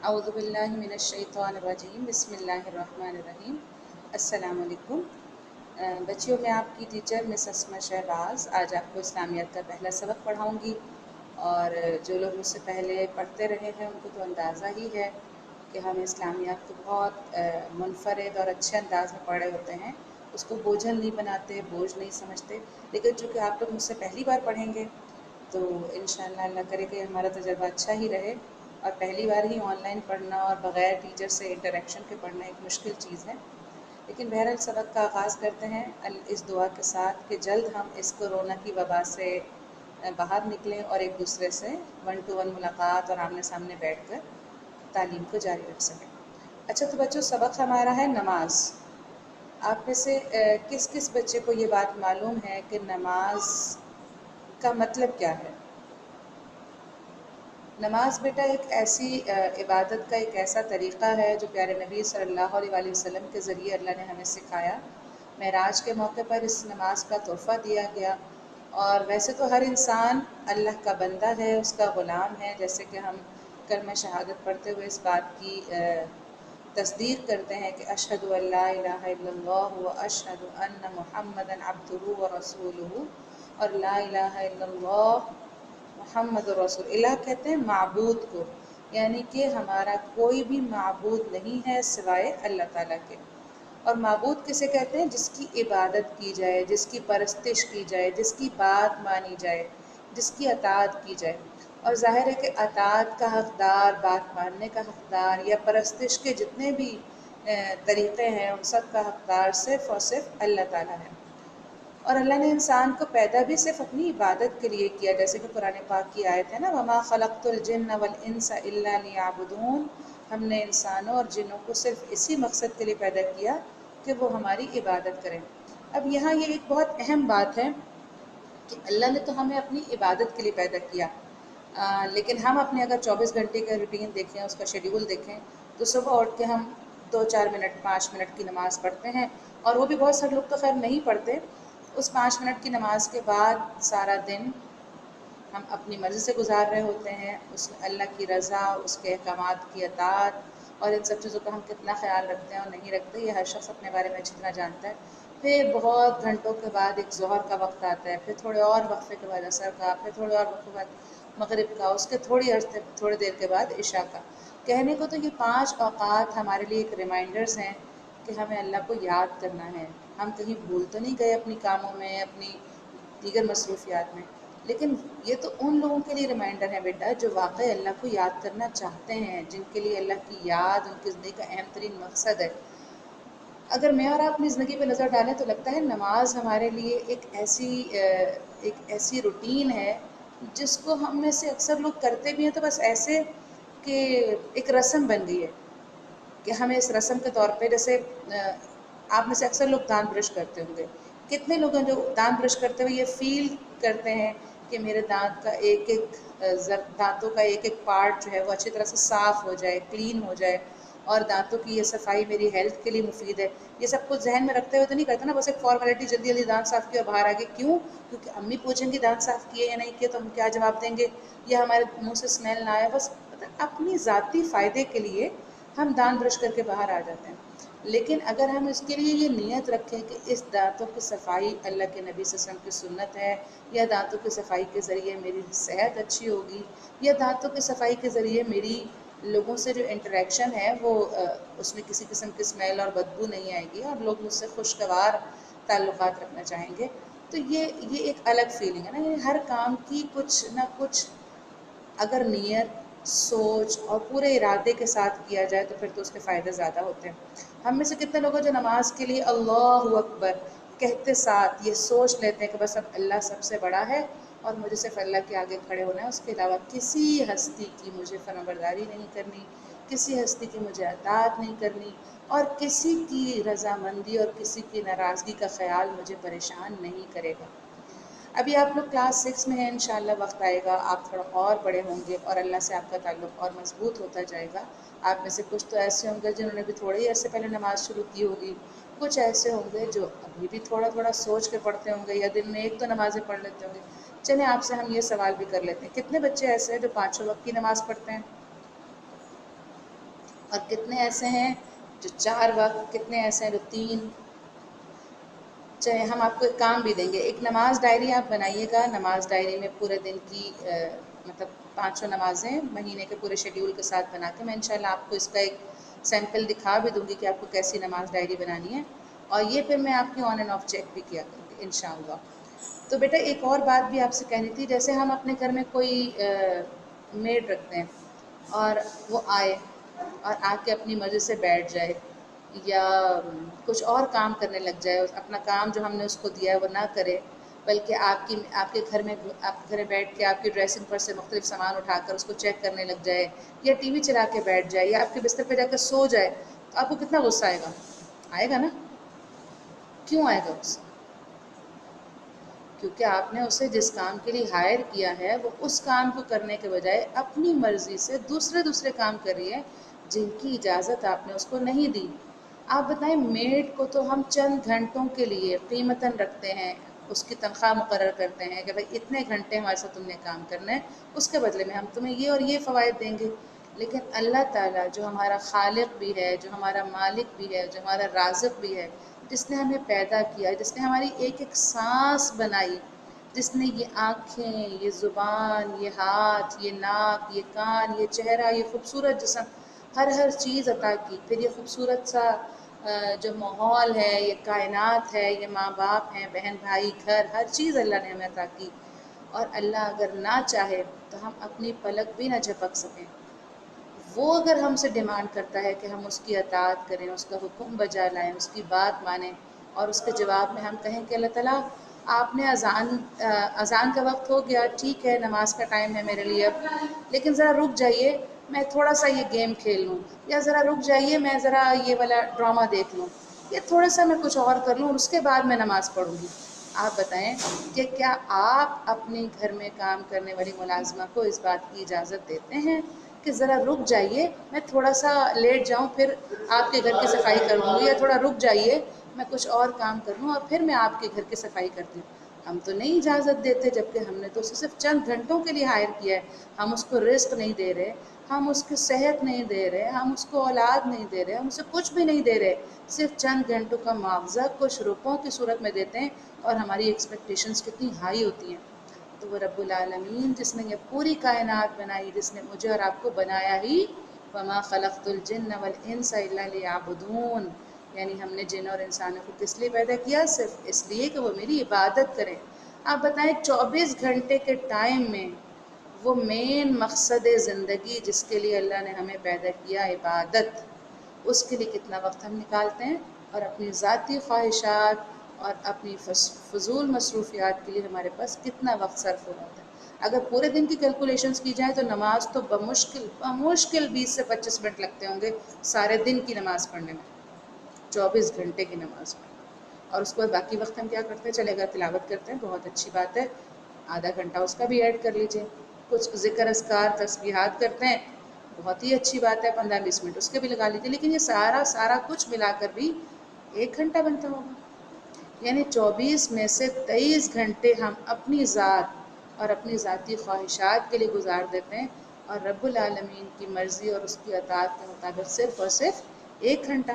اعوذ باللہ من الشیطان الرجیم بسم اللہ الرحمن الرحیم۔ السلام علیکم بچیوں، میں آپ کی ٹیچر مس اسما شہباز آج آپ کو اسلامیات کا پہلا سبق پڑھاؤں گی، اور جو لوگ مجھ سے پہلے پڑھتے رہے ہیں ان کو تو اندازہ ہی ہے کہ ہم اسلامیات کو بہت منفرد اور اچھے انداز میں پڑھے ہوتے ہیں، اس کو بوجھل نہیں بناتے، بوجھ نہیں سمجھتے۔ لیکن چونکہ آپ لوگ مجھ سے پہلی بار پڑھیں گے تو انشاءاللہ اللہ کرے کہ ہمارا تجربہ اچھا ہی رہے، اور پہلی بار ہی آن لائن پڑھنا اور بغیر ٹیچر سے انٹریکشن کے پڑھنا ایک مشکل چیز ہے۔ لیکن بہرحال سبق کا آغاز کرتے ہیں اس دعا کے ساتھ کہ جلد ہم اس کورونا کی وبا سے باہر نکلیں اور ایک دوسرے سے 1 to 1 ملاقات اور آمنے سامنے بیٹھ کر تعلیم کو جاری رکھ سکیں۔ اچھا تو بچوں، سبق ہمارا ہے نماز۔ آپ میں سے کس کس بچے کو یہ بات معلوم ہے کہ نماز کا مطلب کیا ہے؟ نماز بیٹا ایک ایسی عبادت کا ایک ایسا طریقہ ہے جو پیارے نبی صلی اللہ علیہ وآلہ وسلم کے ذریعے اللہ نے ہمیں سکھایا۔ معراج کے موقع پر اس نماز کا تحفہ دیا گیا، اور ویسے تو ہر انسان اللہ کا بندہ ہے، اس کا غلام ہے، جیسے کہ ہم کلمہ شہادت پڑھتے ہوئے اس بات کی تصدیق کرتے ہیں کہ اشہد ان لا الہ الا اللہ و اشہد ان محمدا عبدہ و رسولہ، اور لا الہ الا اللہ محمد رسول اللہ کہتے ہیں معبود کو، یعنی کہ ہمارا کوئی بھی معبود نہیں ہے سوائے اللہ تعالیٰ کے۔ اور معبود کسے کہتے ہیں؟ جس کی عبادت کی جائے، جس کی پرستش کی جائے، جس کی بات مانی جائے، جس کی اطاعت کی جائے۔ اور ظاہر ہے کہ اطاعت کا حقدار، بات ماننے کا حقدار، یا پرستش کے جتنے بھی طریقے ہیں ان سب کا حقدار صرف اور صرف اللہ تعالیٰ ہے۔ اور اللہ نے انسان کو پیدا بھی صرف اپنی عبادت کے لیے کیا، جیسے کہ قرآن پاک کی آیت ہے نا، وَمَا خَلَقْتُ الْجِنَّ وَالْإِنسَ إِلَّا لِيَعْبُدُونَ، ہم نے انسانوں اور جنوں کو صرف اسی مقصد کے لیے پیدا کیا کہ وہ ہماری عبادت کریں۔ اب یہاں یہ ایک بہت اہم بات ہے کہ اللہ نے تو ہمیں اپنی عبادت کے لیے پیدا کیا، لیکن ہم اپنے اگر 24 گھنٹے کا روٹین دیکھیں، اس کا شیڈیول دیکھیں، تو صبح اٹھ کے ہم 2-4 منٹ 5 منٹ کی نماز پڑھتے ہیں، اور وہ بھی بہت سارے لوگ تو خیر نہیں پڑھتے۔ اس 5 منٹ کی نماز کے بعد سارا دن ہم اپنی مرضی سے گزار رہے ہوتے ہیں، اس میں اللہ کی رضا، اس کے احکامات کی اطاعت، اور ان سب چیزوں کا ہم کتنا خیال رکھتے ہیں اور نہیں رکھتے یہ ہر شخص اپنے بارے میں اچھی طرح جانتا ہے۔ پھر بہت گھنٹوں کے بعد ایک ظہر کا وقت آتا ہے، پھر تھوڑے اور وقفے کے بعد عصر کا، پھر تھوڑے اور وقفے کے بعد مغرب کا، اس کے تھوڑی دیر کے بعد عشاء کا۔ کہنے کو تو یہ 5 اوقات ہمارے لیے ایک ریمائنڈرز ہیں کہ ہمیں اللہ کو یاد کرنا ہے۔ ہم کہیں بھول تو نہیں گئے اپنی کاموں میں، اپنی دیگر مصروفیات میں، لیکن یہ تو ان لوگوں کے لیے ریمائنڈر ہے بیٹا جو واقعی اللہ کو یاد کرنا چاہتے ہیں، جن کے لیے اللہ کی یاد ان کی زندگی کا اہم ترین مقصد ہے۔ اگر میں اور آپ اپنی زندگی پہ نظر ڈالیں تو لگتا ہے نماز ہمارے لیے ایک ایسی روٹین ہے جس کو ہم میں سے اکثر لوگ کرتے بھی ہیں تو بس ایسے کہ ایک رسم بن گئی ہے کہ ہمیں اس رسم کے طور پہ، جیسے آپ میں سے اکثر لوگ دانت برش کرتے ہوں گے۔ کتنے لوگ ہیں جو دانت برش کرتے ہوئے یہ فیل کرتے ہیں کہ میرے دانت کا دانتوں کا ایک ایک پارٹ جو ہے وہ اچھی طرح سے صاف ہو جائے، کلین ہو جائے، اور دانتوں کی یہ صفائی میری ہیلتھ کے لیے مفید ہے۔ یہ سب کچھ ذہن میں رکھتے ہوئے تو نہیں کرتے نا، بس ایک فارمیلٹی، جلدی جلدی دانت صاف کیا اور باہر آگے۔ کیوں؟ کیونکہ امی پوچھیں گی دانت صاف کیے یا نہیں کیے تو ہم کیا جواب دیں گے، یا ہمارے منہ سے اسمیل نہ آئے، بس اپنی ذاتی فائدے کے لیے ہم دانت برش کر کے باہر آ جاتے ہیں۔ لیکن اگر ہم اس کے لیے یہ نیت رکھیں کہ اس دانتوں کی صفائی اللہ کے نبی صلی اللہ علیہ وسلم کی سنت ہے، یا دانتوں کی صفائی کے ذریعے میری صحت اچھی ہوگی، یا دانتوں کی صفائی کے ذریعے میری لوگوں سے جو انٹریکشن ہے وہ اس میں کسی قسم کی اسمیل اور بدبو نہیں آئے گی، اور لوگ مجھ سے خوشگوار تعلقات رکھنا چاہیں گے، تو یہ ایک الگ فیلنگ ہے نا۔ یعنی ہر کام کی کچھ نہ کچھ اگر نیت، سوچ اور پورے ارادے کے ساتھ کیا جائے تو پھر تو اس کے فائدے زیادہ ہوتے ہیں۔ ہم میں سے کتنے لوگ ہیں جو نماز کے لیے اللہ اکبر کہتے ساتھ یہ سوچ لیتے ہیں کہ بس اب اللہ سب سے بڑا ہے اور مجھے صرف اللہ کے آگے کھڑے ہونا ہے، اس کے علاوہ کسی ہستی کی مجھے فرمانبرداری نہیں کرنی، کسی ہستی کی مجھے اطاعت نہیں کرنی، اور کسی کی رضامندی اور کسی کی ناراضگی کا خیال مجھے پریشان نہیں کرے گا۔ ابھی آپ لوگ کلاس 6 میں ہیں، انشاءاللہ وقت آئے گا آپ تھوڑا اور بڑے ہوں گے اور اللہ سے آپ کا تعلق اور مضبوط ہوتا جائے گا۔ آپ میں سے کچھ تو ایسے ہوں گے جنہوں نے بھی تھوڑے ہی عرصے پہلے نماز شروع کی ہوگی، کچھ ایسے ہوں گے جو ابھی بھی تھوڑا تھوڑا سوچ کے پڑھتے ہوں گے، یا دن میں ایک تو نمازیں پڑھ لیتے ہوں گے۔ چلیں آپ سے ہم یہ سوال بھی کر لیتے ہیں، کتنے بچے ایسے ہیں جو 5 وقت کی نماز پڑھتے ہیں؟ اور کتنے ایسے ہیں جو 4 وقت، کتنے ایسے ہیں جو 3۔ چاہے ہم آپ کو ایک کام بھی دیں گے، ایک نماز ڈائری آپ بنائیے گا، نماز ڈائری میں پورے دن کی مطلب 500 نمازیں مہینے کے پورے شیڈیول کے ساتھ بنا کے، میں انشاءاللہ آپ کو اس کا ایک سیمپل دکھا بھی دوں گی کہ آپ کو کیسی نماز ڈائری بنانی ہے، اور یہ پھر میں آپ کی آن اینڈ آف چیک بھی کیا کروں گی انشاءاللہ۔ تو بیٹا ایک اور بات بھی آپ سے کہنی تھی، جیسے ہم اپنے گھر میں کوئی میڈ رکھتے ہیں اور وہ آئے اور آ کے اپنی مرضی سے بیٹھ جائے یا کچھ اور کام کرنے لگ جائے، اپنا کام جو ہم نے اس کو دیا ہے وہ نہ کرے، بلکہ آپ کے گھر میں بیٹھ کے آپ کی ڈریسنگ پر سے مختلف سامان اٹھا کر اس کو چیک کرنے لگ جائے، یا ٹی وی چلا کے بیٹھ جائے، یا آپ کے بستر پہ جا کر سو جائے، تو آپ کو کتنا غصہ آئے گا؟ آئے گا نا؟ کیوں آئے گا غصہ؟ کیونکہ آپ نے اسے جس کام کے لیے ہائر کیا ہے وہ اس کام کو کرنے کے بجائے اپنی مرضی سے دوسرے کام کر رہی ہے جن کی اجازت آپ نے اس کو نہیں دی۔ آپ بتائیں، میڈ کو تو ہم چند گھنٹوں کے لیے قیمتاً رکھتے ہیں، اس کی تنخواہ مقرر کرتے ہیں کہ بھائی اتنے گھنٹے ہمارے ساتھ تم نے کام کرنا ہے، اس کے بدلے میں ہم تمہیں یہ اور یہ فوائد دیں گے۔ لیکن اللہ تعالیٰ جو ہمارا خالق بھی ہے، جو ہمارا مالک بھی ہے، جو ہمارا رازق بھی ہے، جس نے ہمیں پیدا کیا، جس نے ہماری ایک ایک سانس بنائی، جس نے یہ آنکھیں، یہ زبان، یہ ہاتھ، یہ ناک، یہ کان، یہ چہرہ، یہ خوبصورت جسم، ہر چیز عطا کی، پھر یہ خوبصورت سا جو ماحول ہے، یہ کائنات ہے، یہ ماں باپ ہیں، بہن بھائی، گھر، ہر چیز اللہ نے ہمیں عطا کی، اور اللہ اگر نہ چاہے تو ہم اپنی پلک بھی نہ جھپک سکیں۔ وہ اگر ہم سے ڈیمانڈ کرتا ہے کہ ہم اس کی اطاعت کریں، اس کا حکم بجا لائیں، اس کی بات مانیں، اور اس کے جواب میں ہم کہیں کہ اللہ تعالیٰ آپ نے اذان کا وقت ہو گیا، ٹھیک ہے، نماز کا ٹائم ہے میرے لیے اب، لیکن ذرا رک جائیے، میں تھوڑا سا یہ گیم کھیل لوں، یا ذرا رک جائیے میں ذرا یہ والا ڈرامہ دیکھ لوں، یا تھوڑا سا میں کچھ اور کر لوں اور اس کے بعد میں نماز پڑھوں گی۔ آپ بتائیں کہ کیا آپ اپنے گھر میں کام کرنے والی ملازمہ کو اس بات کی اجازت دیتے ہیں کہ ذرا رک جائیے، میں تھوڑا سا لیٹ جاؤں پھر آپ کے گھر کی صفائی کر دوں گی، یا تھوڑا رک جائیے میں کچھ اور کام کر لوں اور پھر میں آپ کے گھر کی صفائی کرتی ہوں؟ ہم تو نہیں اجازت دیتے، جبکہ ہم نے تو اسے صرف چند گھنٹوں کے لیے ہائر کیا ہے، ہم اس کو رزق نہیں دے رہے، ہم اس کو صحت نہیں دے رہے، ہم اس کو اولاد نہیں دے رہے، ہم اسے کچھ بھی نہیں دے رہے، صرف چند گھنٹوں کا معاوضہ کچھ روپوں کی صورت میں دیتے ہیں، اور ہماری ایکسپیکٹیشنز کتنی ہائی ہوتی ہیں۔ تو وہ رب العالمین جس نے یہ پوری کائنات بنائی، جس نے مجھے اور آپ کو بنایا ہی، وَمَا خَلَقْتُ الْجِنَّ وَالْإِنسَ إِلَّا لِيَعْبُدُونَ، یعنی ہم نے جن اور انسانوں کو کس لیے پیدا کیا؟ صرف اس لیے کہ وہ میری عبادت کریں۔ آپ بتائیں 24 گھنٹے کے ٹائم میں وہ مین مقصد زندگی جس کے لیے اللہ نے ہمیں پیدا کیا، عبادت، اس کے لیے کتنا وقت ہم نکالتے ہیں، اور اپنی ذاتی خواہشات اور اپنی فضول مصروفیات کے لیے ہمارے پاس کتنا وقت صرف ہو جاتا ہے۔ اگر پورے دن کی کیلکولیشنز کی جائیں تو نماز تو بمشکل 20 سے 25 منٹ لگتے ہوں گے سارے دن کی نماز پڑھنے میں، 24 گھنٹے کی نماز پڑھنے میں، اور اس کے بعد باقی وقت ہم کیا کرتے ہیں؟ چلے اگر تلاوت کرتے ہیں بہت اچھی بات ہے، آدھا گھنٹہ اس کا بھی ایڈ کر لیجئے، کچھ ذکر اذکار تسبیحات کرتے ہیں، بہت ہی اچھی بات ہے، 15-20 منٹ اس کے بھی لگا لیجئے، لیکن یہ سارا کچھ ملا کر بھی 1 گھنٹہ بنتا ہوگا، یعنی 24 میں سے 23 گھنٹے ہم اپنی ذات اور اپنی ذاتی خواہشات کے لیے گزار دیتے ہیں، اور رب العالمین کی مرضی اور اس کی اطاعت کے مطابق صرف اور صرف 1 گھنٹہ۔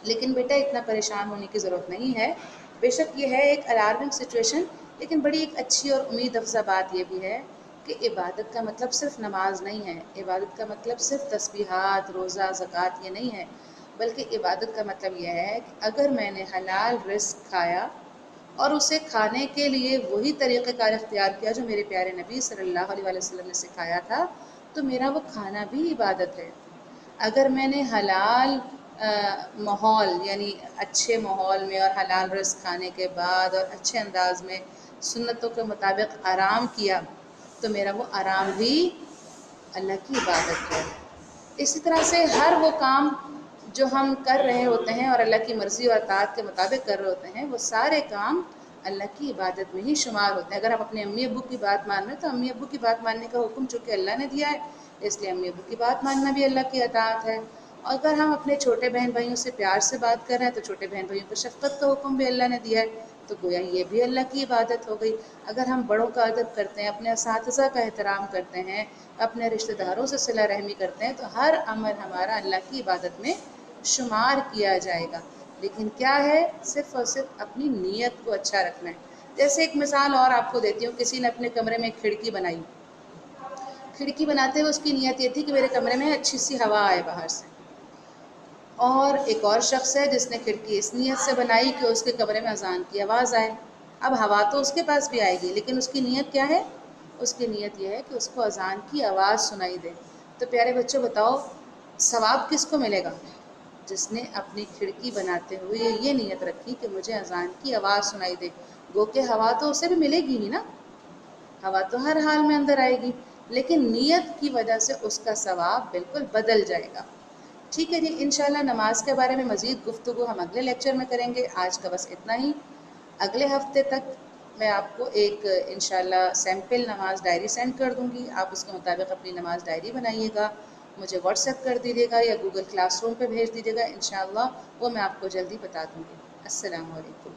لیکن بیٹا اتنا پریشان ہونے کی ضرورت نہیں ہے، بے شک یہ ہے ایک الارمنگ سچویشن، لیکن بڑی ایک اچھی اور امید افزا بات یہ بھی ہے کہ عبادت کا مطلب صرف نماز نہیں ہے، عبادت کا مطلب صرف تسبیحات، روزہ، زکوٰۃ یہ نہیں ہے، بلکہ عبادت کا مطلب یہ ہے کہ اگر میں نے حلال رزق کھایا اور اسے کھانے کے لیے وہی طریقہ کار اختیار کیا جو میرے پیارے نبی صلی اللہ علیہ وسلم نے سکھایا تھا، تو میرا وہ کھانا بھی عبادت ہے۔ اگر میں نے حلال ماحول یعنی اچھے ماحول میں اور حلال رزق کھانے کے بعد اور اچھے انداز میں سنتوں کے مطابق آرام کیا، تو میرا وہ آرام بھی اللہ کی عبادت ہے۔ اسی طرح سے ہر وہ کام جو ہم کر رہے ہوتے ہیں اور اللہ کی مرضی اور اطاعت کے مطابق کر رہے ہوتے ہیں، وہ سارے کام اللہ کی عبادت میں ہی شمار ہوتے ہیں۔ اگر ہم اپنے امی ابو کی بات مان رہے ہیں تو امی ابو کی بات ماننے کا حکم چونکہ اللہ نے دیا ہے، اس لیے امی ابو کی بات ماننا بھی اللہ کی اطاعت ہے۔ اگر ہم اپنے چھوٹے بہن بھائیوں سے پیار سے بات کر رہے ہیں تو چھوٹے بہن بھائیوں پر شفقت کا حکم بھی اللہ نے دیا ہے، تو گویا یہ بھی اللہ کی عبادت ہو گئی۔ اگر ہم بڑوں کا ادب کرتے ہیں، اپنے اساتذہ کا احترام کرتے ہیں، اپنے رشتہ داروں سے صلہ رحمی کرتے ہیں، تو ہر عمل ہمارا اللہ کی عبادت میں شمار کیا جائے گا۔ لیکن کیا ہے، صرف اور صرف اپنی نیت کو اچھا رکھنا ہے۔ جیسے ایک مثال اور آپ کو دیتی ہوں، کسی نے اپنے کمرے میں ایک کھڑکی بنائی، کھڑکی بناتے ہوئے اس کی نیت یہ تھی کہ میرے کمرے میں اچھی سی ہوا آئے باہر سے، اور ایک اور شخص ہے جس نے کھڑکی اس نیت سے بنائی کہ اس کے کمرے میں اذان کی آواز آئے۔ اب ہوا تو اس کے پاس بھی آئے گی، لیکن اس کی نیت کیا ہے؟ اس کی نیت یہ ہے کہ اس کو اذان کی آواز سنائی دے۔ تو پیارے بچوں بتاؤ، ثواب کس کو ملے گا؟ جس نے اپنی کھڑکی بناتے ہوئے یہ نیت رکھی کہ مجھے اذان کی آواز سنائی دے۔ گو کہ ہوا تو اسے بھی ملے گی ہی نا، ہوا تو ہر حال میں اندر آئے گی، لیکن نیت کی وجہ سے اس کا ثواب بالکل بدل جائے گا۔ ٹھیک ہے جی، انشاءاللہ نماز کے بارے میں مزید گفتگو ہم اگلے لیکچر میں کریں گے۔ آج کا بس اتنا ہی۔ اگلے ہفتے تک میں آپ کو ایک انشاءاللہ سیمپل نماز ڈائری سینڈ کر دوں گی، آپ اس کے مطابق اپنی نماز ڈائری بنائیے گا، مجھے واٹس ایپ کر دیجیے گا یا گوگل کلاس روم پہ بھیج دیجیے گا، انشاءاللہ وہ میں آپ کو جلدی بتا دوں گی۔ السلام علیکم۔